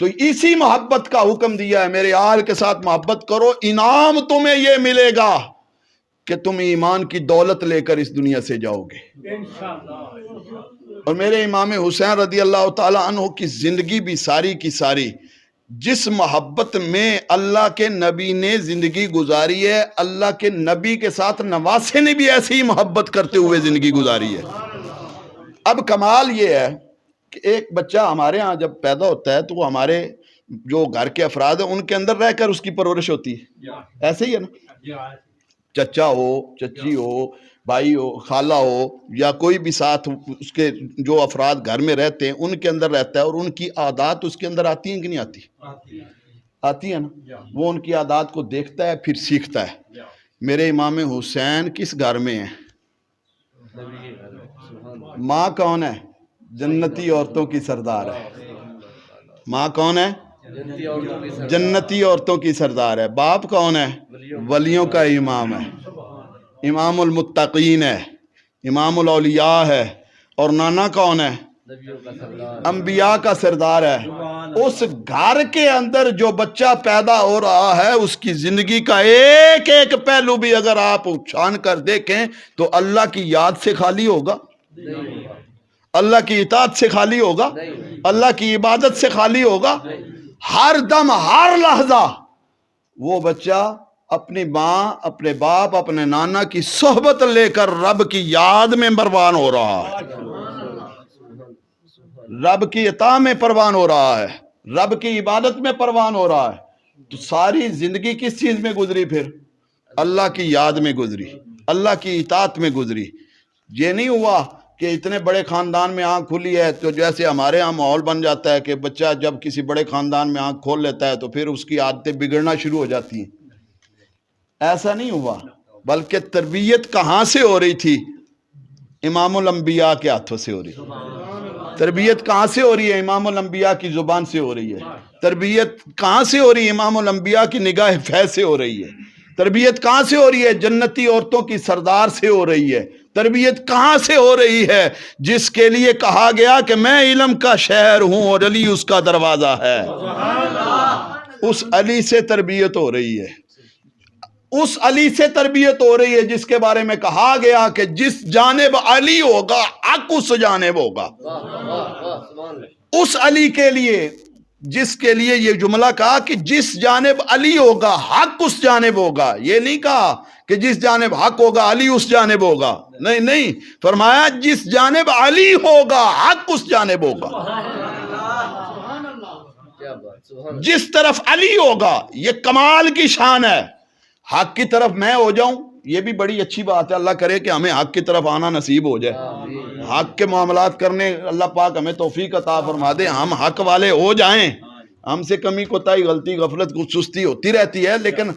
تو اسی محبت کا حکم دیا ہے، میرے آل کے ساتھ محبت کرو، انعام تمہیں یہ ملے گا کہ تم ایمان کی دولت لے کر اس دنیا سے جاؤ گے۔ اور میرے امام حسین رضی اللہ تعالیٰ عنہ کی زندگی بھی ساری کی ساری جس محبت میں اللہ کے نبی نے زندگی گزاری ہے، اللہ کے نبی کے ساتھ نواسے نے بھی ایسی ہی محبت کرتے ہوئے زندگی گزاری ہے۔ اب کمال یہ ہے کہ ایک بچہ ہمارے ہاں جب پیدا ہوتا ہے تو وہ ہمارے جو گھر کے افراد ہیں ان کے اندر رہ کر اس کی پرورش ہوتی ہے، ایسے ہی ہے نا؟ چچا ہو، چچی ہو، بھائی ہو، خالہ ہو، یا کوئی بھی ساتھ اس کے جو افراد گھر میں رہتے ہیں ان کے اندر رہتا ہے، اور ان کی عادات اس کے اندر آتی ہیں کہ نہیں آتی؟ آتی ہے نا؟ وہ ان کی عادات کو دیکھتا ہے پھر سیکھتا ہے۔ میرے امام حسین کس گھر میں ہیں؟ ماں کون ہے؟ جنتی عورتوں کی سردار ہے۔ ماں کون ہے؟ جنتی عورتوں کی سردار ہے۔ باپ کون ہے؟ ولیوں کا امام ہے، امام المتقین ہے، امام الاولیاء ہے۔ اور نانا کون ہے؟ انبیاء کا سردار ہے۔ اس گھر کے اندر جو بچہ پیدا ہو رہا ہے اس کی زندگی کا ایک ایک پہلو بھی اگر آپ چھان کر دیکھیں تو اللہ کی یاد سے خالی ہوگا؟ اللہ کی اطاعت سے خالی ہوگا؟ اللہ کی عبادت سے خالی ہوگا؟ ہر دم ہر لحظہ وہ بچہ اپنی ماں، اپنے باپ، اپنے نانا کی صحبت لے کر رب کی یاد میں پروان ہو رہا ہے، رب کی اطاعت میں پروان ہو رہا ہے، رب کی عبادت میں پروان ہو رہا ہے۔ تو ساری زندگی کس چیز میں گزری پھر؟ اللہ کی یاد میں گزری، اللہ کی اطاعت میں گزری۔ یہ نہیں ہوا کہ اتنے بڑے خاندان میں آنکھ کھلی ہے تو جیسے ہمارے ہاں ماحول بن جاتا ہے کہ بچہ جب کسی بڑے خاندان میں آنکھ کھول لیتا ہے تو پھر اس کی عادتیں بگڑنا شروع ہو جاتی ہیں۔ ایسا نہیں ہوا، بلکہ تربیت کہاں سے ہو رہی تھی؟ امام الانبیاء کے ہاتھوں سے ہو رہی ہے۔ تربیت کہاں سے ہو رہی ہے؟ امام الانبیاء کی زبان سے ہو رہی ہے۔ تربیت کہاں سے ہو رہی ہے؟ امام الانبیاء کی نگاہ فیض سے ہو رہی ہے۔ تربیت کہاں سے ہو رہی ہے؟ جنتی عورتوں کی سردار سے ہو رہی ہے۔ تربیت کہاں سے ہو رہی ہے؟ جس کے لیے کہا گیا کہ میں علم کا شہر ہوں اور علی اس کا دروازہ ہے۔ اس علی سے تربیت ہو رہی ہے، اس علی سے تربیت ہو رہی ہے جس کے بارے میں کہا گیا کہ جس جانب علی ہوگا حق اس جانب ہوگا۔ اس علی کے لیے جس کے لیے یہ جملہ کہا کہ جس جانب علی ہوگا حق اس جانب ہوگا، یہ نہیں کہا کہ جس جانب حق ہوگا علی اس جانب ہوگا، نہیں نہیں، فرمایا جس جانب علی ہوگا حق اس جانب ہوگا۔ جس طرف علی ہوگا، یہ کمال کی شان ہے۔ حق کی طرف میں ہو جاؤں یہ بھی بڑی اچھی بات ہے، اللہ کرے کہ ہمیں حق کی طرف آنا نصیب ہو جائے، حق کے معاملات کرنے اللہ پاک ہمیں توفیق عطا فرما دے، ہم حق والے ہو جائیں۔ ہم سے کمی کوتاہی، غلطی، غفلت، کچھ سستی ہوتی رہتی ہے، لیکن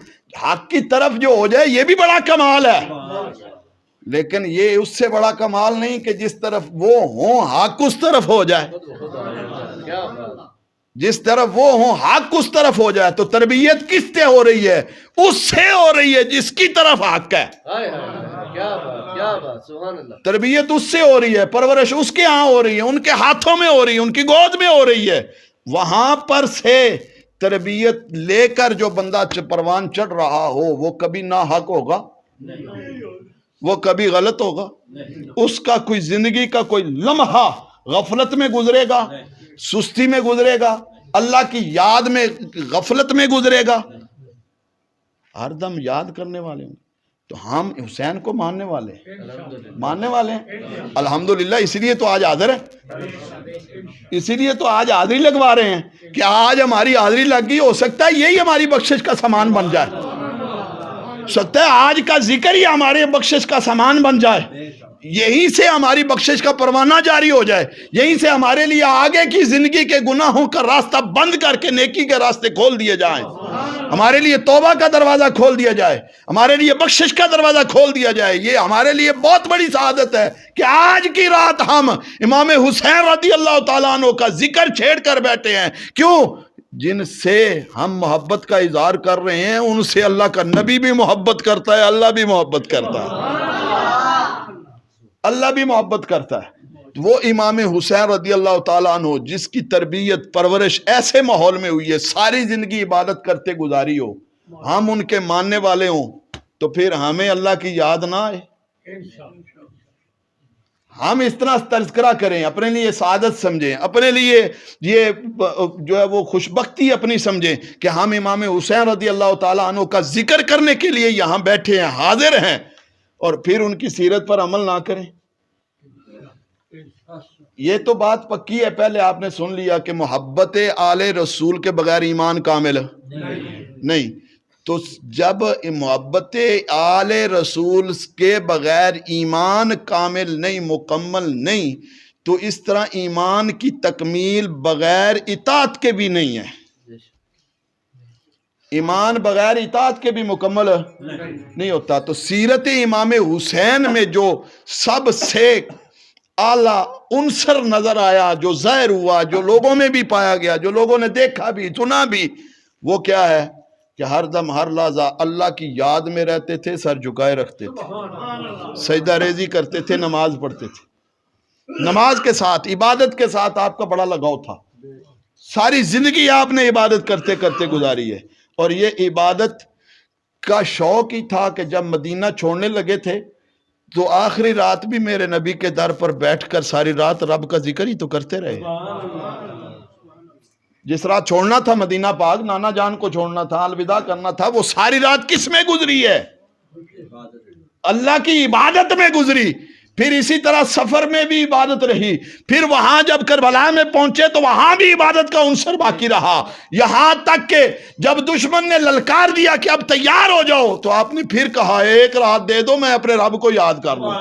حق کی طرف جو ہو جائے یہ بھی بڑا کمال ہے۔ لیکن یہ اس سے بڑا کمال نہیں کہ جس طرف وہ ہوں حق اس طرف ہو جائے، جس طرف وہ ہوں حق اس طرف ہو جائے۔ تو تربیت کس سے ہو رہی ہے؟ اس سے ہو رہی ہے جس کی طرف حق ہے۔ تربیت اس سے ہو رہی ہے، پرورش اس کے ہاں ہو رہی ہے، ان کے ہاتھوں میں ہو رہی ہے، ان کی گود میں ہو رہی ہے۔ وہاں پر سے تربیت لے کر جو بندہ پروان چڑھ رہا ہو وہ کبھی ناحق ہوگا، وہ کبھی غلط ہوگا، اس کا کوئی زندگی کا کوئی لمحہ غفلت میں گزرے گا، سستی میں گزرے گا، اللہ کی یاد میں غفلت میں گزرے گا۔ ہر دم یاد کرنے والے ہوں تو ہم حسین کو ماننے والے ہیں، ماننے والے ہیں الحمدللہ۔ اسی لیے تو آج حاضر ہیں، اسی لیے تو آج حاضری لگوا رہے ہیں کہ آج ہماری حاضری لگ گئی، ہو سکتا ہے یہی ہماری بخشش کا سامان بن جائے، ہو سکتا ہے آج کا ذکر ہی ہمارے بخشش کا سامان بن جائے، یہیں سے ہماری بخشش کا پروانہ جاری ہو جائے، یہیں سے ہمارے لیے آگے کی زندگی کے گناہوں کا راستہ بند کر کے نیکی کے راستے کھول دیے جائیں، ہمارے لیے توبہ کا دروازہ کھول دیا جائے، ہمارے لیے بخشش کا دروازہ کھول دیا جائے۔ یہ ہمارے لیے بہت بڑی سعادت ہے کہ آج کی رات ہم امام حسین رضی اللہ تعالیٰ عنہ کا ذکر چھیڑ کر بیٹھے ہیں۔ کیوں؟ جن سے ہم محبت کا اظہار کر رہے ہیں ان سے اللہ کا نبی بھی محبت کرتا ہے، اللہ بھی محبت کرتا ہے، اللہ بھی محبت کرتا ہے۔ وہ امام حسین رضی اللہ تعالیٰ عنہ جس کی تربیت پرورش ایسے ماحول میں ہوئی ہے، ساری زندگی عبادت کرتے گزاری ہو، ہم ان کے ماننے والے ہوں، تو پھر ہمیں اللہ کی یاد نہ آئے؟ ہم اس طرح تذکرہ کریں، اپنے لیے سعادت سمجھیں، اپنے لیے یہ جو ہے وہ خوشبختی اپنی سمجھیں کہ ہم امام حسین رضی اللہ تعالیٰ عنہ کا ذکر کرنے کے لیے یہاں بیٹھے ہیں، حاضر ہیں، اور پھر ان کی سیرت پر عمل نہ کریں۔ یہ تو بات پکی ہے، پہلے آپ نے سن لیا کہ محبت آل رسول کے بغیر ایمان کامل نہیں، تو جب محبت آل رسول کے بغیر ایمان کامل نہیں، مکمل نہیں، تو اس طرح ایمان کی تکمیل بغیر اطاعت کے بھی نہیں ہے، ایمان بغیر اطاعت کے بھی مکمل نہیں ہوتا۔ تو سیرت امام حسین میں جو سب سے اعلیٰ عنصر نظر آیا، جو ظاہر ہوا، جو لوگوں میں بھی پایا گیا، جو لوگوں نے دیکھا بھی سنا بھی، وہ کیا ہے کہ ہر دم ہر لحظہ اللہ کی یاد میں رہتے تھے، سر جھکائے رکھتے تھے، سجدہ ریزی کرتے تھے، نماز پڑھتے تھے، نماز کے ساتھ عبادت کے ساتھ آپ کا بڑا لگاؤ تھا، ساری زندگی آپ نے عبادت کرتے کرتے گزاری ہے، اور یہ عبادت کا شوق ہی تھا کہ جب مدینہ چھوڑنے لگے تھے تو آخری رات بھی میرے نبی کے در پر بیٹھ کر ساری رات رب کا ذکر ہی تو کرتے رہے۔ جس رات چھوڑنا تھا مدینہ پاک، نانا جان کو چھوڑنا تھا، الوداع کرنا تھا، وہ ساری رات کس میں گزری ہے؟ اللہ کی عبادت میں گزری۔ پھر اسی طرح سفر میں بھی عبادت رہی، پھر وہاں جب کربلا میں پہنچے تو وہاں بھی عبادت کا عنصر باقی رہا، یہاں تک کہ جب دشمن نے للکار دیا کہ اب تیار ہو جاؤ تو آپ نے پھر کہا ایک رات دے دو میں اپنے رب کو یاد کر لوں،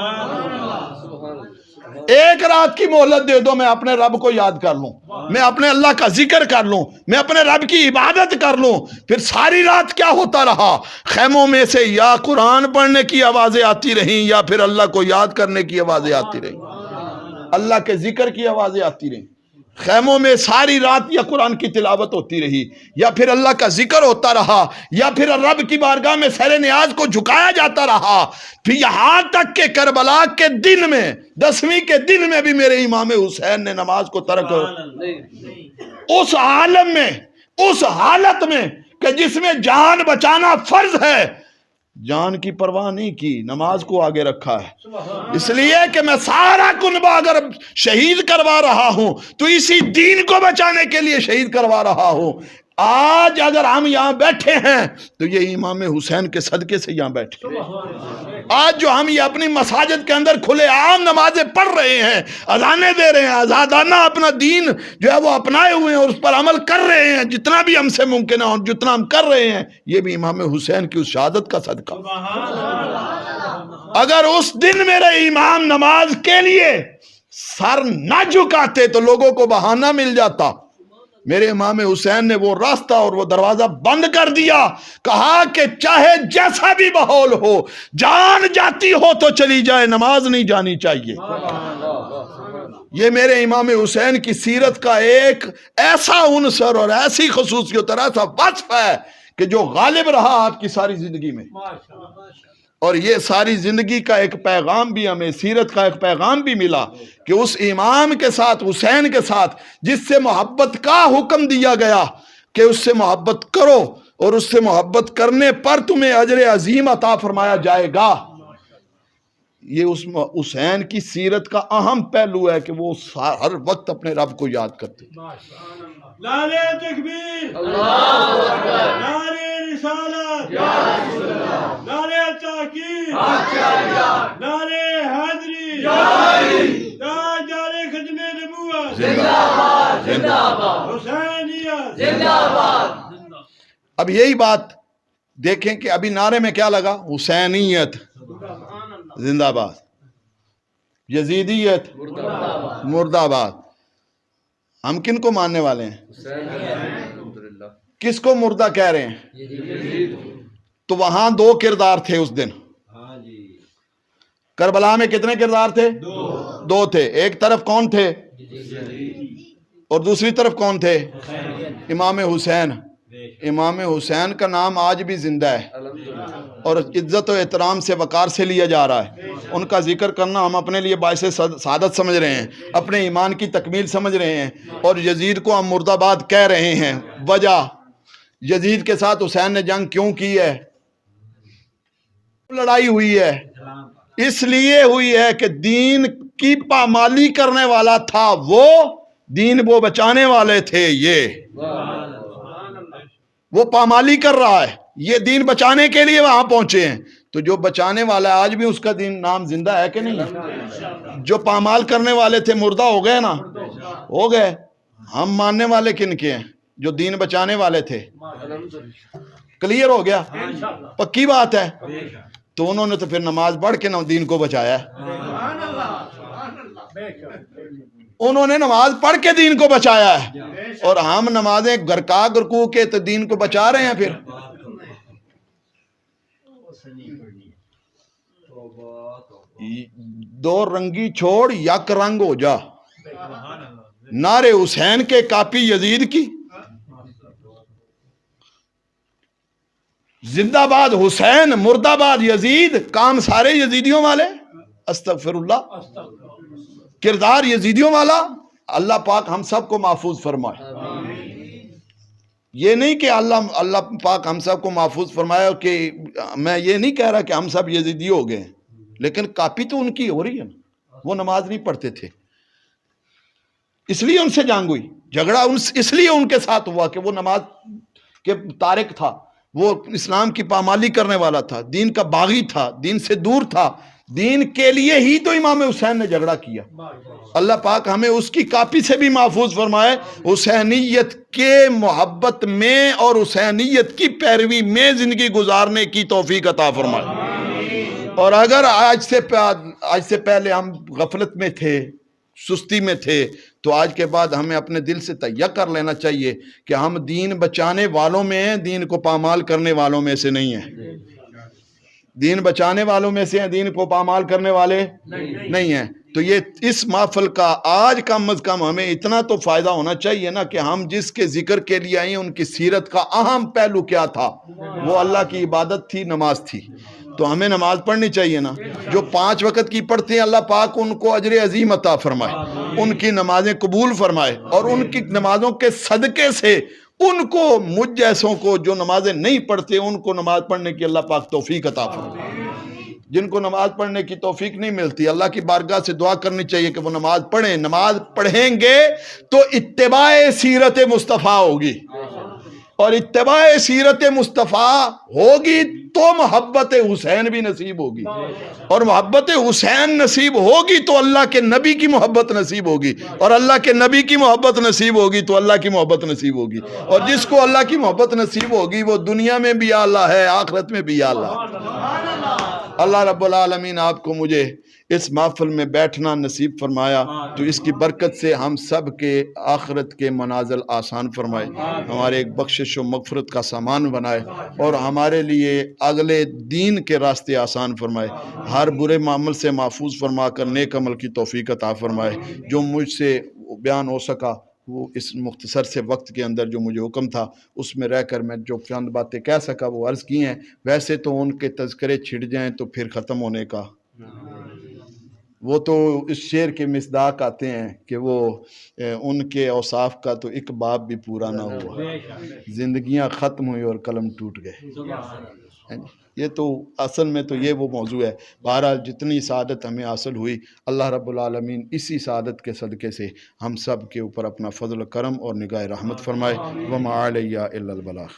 ایک رات کی مہلت دے دو میں اپنے رب کو یاد کر لوں، میں اپنے اللہ کا ذکر کر لوں، میں اپنے رب کی عبادت کر لوں۔ پھر ساری رات کیا ہوتا رہا؟ خیموں میں سے یا قرآن پڑھنے کی آوازیں آتی رہیں، یا پھر اللہ کو یاد کرنے کی آوازیں آتی رہیں، اللہ کے ذکر کی آوازیں آتی رہیں۔ خیموں میں ساری رات یا قرآن کی تلاوت ہوتی رہی، یا پھر اللہ کا ذکر ہوتا رہا، یا پھر رب کی بارگاہ میں سر نیاز کو جھکایا جاتا رہا۔ پھر یہاں تک کہ کربلا کے دن میں، 10ویں کے دن میں بھی میرے امام حسین نے نماز کو ترک، اس عالم میں، اس حالت میں کہ جس میں جان بچانا فرض ہے، جان کی پرواہ نہیں کی، نماز کو آگے رکھا ہے، اس لیے کہ میں سارا کنبہ اگر شہید کروا رہا ہوں تو اسی دین کو بچانے کے لیے شہید کروا رہا ہوں۔ آج اگر ہم یہاں بیٹھے ہیں تو یہ امام حسین کے صدقے سے یہاں بیٹھے ہیں۔ آج جو ہم یہ اپنی مساجد کے اندر کھلے عام نمازیں پڑھ رہے ہیں، اذانیں دے رہے ہیں، آزادانہ اپنا دین جو ہے وہ اپنائے ہوئے ہیں اور اس پر عمل کر رہے ہیں، جتنا بھی ہم سے ممکن ہے اور جتنا ہم کر رہے ہیں، یہ بھی امام حسین کی اس شہادت کا صدقہ۔ اگر اس دن میرے امام نماز کے لیے سر نہ جھکاتے تو لوگوں کو بہانہ مل جاتا۔ میرے امام حسین نے وہ راستہ اور وہ دروازہ بند کر دیا، کہا کہ چاہے جیسا بھی ماحول ہو، جان جاتی ہو تو چلی جائے، نماز نہیں جانی چاہیے۔ یہ میرے امام حسین کی سیرت کا ایک ایسا عنصر اور ایسی خصوصیت اور ایسا وصف ہے کہ جو غالب رہا آپ کی ساری زندگی میں، اور یہ ساری زندگی کا ایک پیغام بھی ہمیں، سیرت کا ایک پیغام بھی ملا کہ اس امام کے ساتھ، حسین کے ساتھ جس سے محبت کا حکم دیا گیا کہ اس سے محبت کرو اور اس سے محبت کرنے پر تمہیں اجر عظیم عطا فرمایا جائے گا، یہ اس حسین کی سیرت کا اہم پہلو ہے کہ وہ ہر وقت اپنے رب کو یاد کرتے تھے۔ نعرہ تکبیر، نعرہ رسالت، نعرہ تحقیق، نعرہ حیدری، تاجدار ختم نبوت، حسینیت۔ اب یہی بات دیکھیں کہ ابھی نعرے میں کیا لگا؟ حسینیت زندہ باد، یزیدیت مردہ آباد۔ ہم کن کو ماننے والے ہیں؟ کس کو مردہ کہہ رہے ہیں؟ تو وہاں 2 کردار تھے اس دن، کربلا میں کتنے کردار تھے؟ 2 تھے۔ ایک طرف کون تھے اور دوسری طرف کون تھے؟ امام حسین۔ امام حسین کا نام آج بھی زندہ ہے اور عزت و احترام سے وقار سے لیا جا رہا ہے. ان کا ذکر کرنا ہم اپنے لیے باعث سعادت سمجھ رہے ہیں، اپنے ایمان کی تکمیل سمجھ رہے ہیں، اور یزید کو ہم مرد آباد کہہ رہے ہیں. وجہ یزید کے ساتھ حسین نے جنگ کیوں کی ہے؟ لڑائی ہوئی ہے اس لیے ہوئی ہے کہ دین کی پامالی کرنے والا تھا وہ بچانے والے تھے. وہ پامالی کر رہا ہے، یہ دین بچانے کے لیے وہاں پہنچے ہیں. تو جو بچانے والا ہے آج بھی اس کا دین نام زندہ ہے کہ نہیں؟ جو پامال کرنے والے تھے مردہ ہو گئے نا، ہو گئے. ہم ماننے والے کن کے ہیں؟ جو دین بچانے والے تھے. کلیئر ہو گیا؟ پکی بات ہے. تو انہوں نے تو پھر نماز پڑھ کے دین کو بچایا ہے. انہوں نے نماز پڑھ کے دین کو بچایا ہے، اور ہم نمازیں گرکا گرکو کے تو دین کو بچا رہے ہیں. پھر دو رنگی چھوڑ یک رنگ ہو جا، نعرے حسین کے کاپی یزید کی، زندہ باد حسین مردہ باد یزید. کام سارے یزیدیوں والے، استغفر اللہ، کردار یزیدیوں والا. اللہ پاک ہم سب کو محفوظ فرمائے. یہ نہیں کہ اللہ پاک ہم سب کو محفوظ فرمائے، کہ میں یہ نہیں کہہ رہا کہ ہم سب یزیدی ہو گئے، لیکن کاپی تو ان کی ہو رہی ہے نا. وہ نماز نہیں پڑھتے تھے، اس لیے ان سے جنگ ہوئی. جھگڑا اس لیے ان کے ساتھ ہوا کہ وہ نماز کے تارک تھا، وہ اسلام کی پامالی کرنے والا تھا، دین کا باغی تھا، دین سے دور تھا. دین کے لیے ہی تو امام حسین نے جھگڑا کیا. اللہ پاک ہمیں اس کی کاپی سے بھی محفوظ فرمائے. حسینیت کے محبت میں اور حسینیت کی پیروی میں زندگی گزارنے کی توفیق عطا فرمائے. اور اگر آج سے پہلے ہم غفلت میں تھے، سستی میں تھے، تو آج کے بعد ہمیں اپنے دل سے تیہ کر لینا چاہیے کہ ہم دین بچانے والوں میں ہیں، دین کو پامال کرنے والوں میں سے نہیں ہیں. دین بچانے والوں میں سے ہیں، دین کو پامال کرنے والے نہیں ہیں. تو یہ اس محفل کا آج کم از کم ہمیں اتنا تو فائدہ ہونا چاہیے نا کہ ہم جس کے ذکر کے لیے آئے ہیں ان کی سیرت کا اہم پہلو کیا تھا؟ وہ اللہ کی عبادت تھی، نماز تھی. تو ہمیں نماز پڑھنی چاہیے نا. جو 5 وقت کی پڑھتے ہیں اللہ پاک ان کو اجر عظیم عطا فرمائے، ان کی نمازیں قبول فرمائے، اور ان کی نمازوں کے صدقے سے ان کو، مجھ جیسوں کو جو نمازیں نہیں پڑھتے، ان کو نماز پڑھنے کی اللہ پاک توفیق عطا فرمائے. جن کو نماز پڑھنے کی توفیق نہیں ملتی، اللہ کی بارگاہ سے دعا کرنی چاہیے کہ وہ نماز پڑھیں. نماز پڑھیں گے تو اتباع سیرت مصطفیٰ ہوگی، اور اتباع سیرت مصطفیٰ ہوگی تو محبت حسین بھی نصیب ہوگی، اور محبت حسین نصیب ہوگی تو اللہ کے نبی کی محبت نصیب ہوگی، اور اللہ کے نبی کی محبت نصیب ہوگی تو اللہ کی محبت نصیب ہوگی. اور جس کو اللہ کی محبت نصیب ہوگی وہ دنیا میں بھی اعلیٰ ہے، آخرت میں بھی اعلیٰ. اللہ رب العالمین آپ کو مجھے اس محفل میں بیٹھنا نصیب فرمایا تو اس کی برکت سے ہم سب کے آخرت کے منازل آسان فرمائے، ہمارے ایک بخشش و مغفرت کا سامان بنائے، اور ہمارے لیے اگلے دین کے راستے آسان فرمائے. ہر برے معامل سے محفوظ فرما کر نیک عمل کی توفیق عطا فرمائے. جو مجھ سے بیان ہو سکا وہ اس مختصر سے وقت کے اندر جو مجھے حکم تھا اس میں رہ کر میں جو چند باتیں کہہ سکا وہ عرض کی ہیں. ویسے تو ان کے تذکرے چھڑ جائیں تو پھر ختم ہونے کا، وہ تو اس شعر کے مصداق آتے ہیں کہ وہ ان کے اوصاف کا تو ایک باب بھی پورا نہ ہوا، زندگیاں ختم ہوئی اور قلم ٹوٹ گئے. یہ تو اصل میں تو یہ وہ موضوع ہے. بہرحال جتنی سعادت ہمیں حاصل ہوئی اللہ رب العالمین اسی سعادت کے صدقے سے ہم سب کے اوپر اپنا فضل و کرم اور نگاہ رحمت فرمائے. وما علیہ الا البلاغ.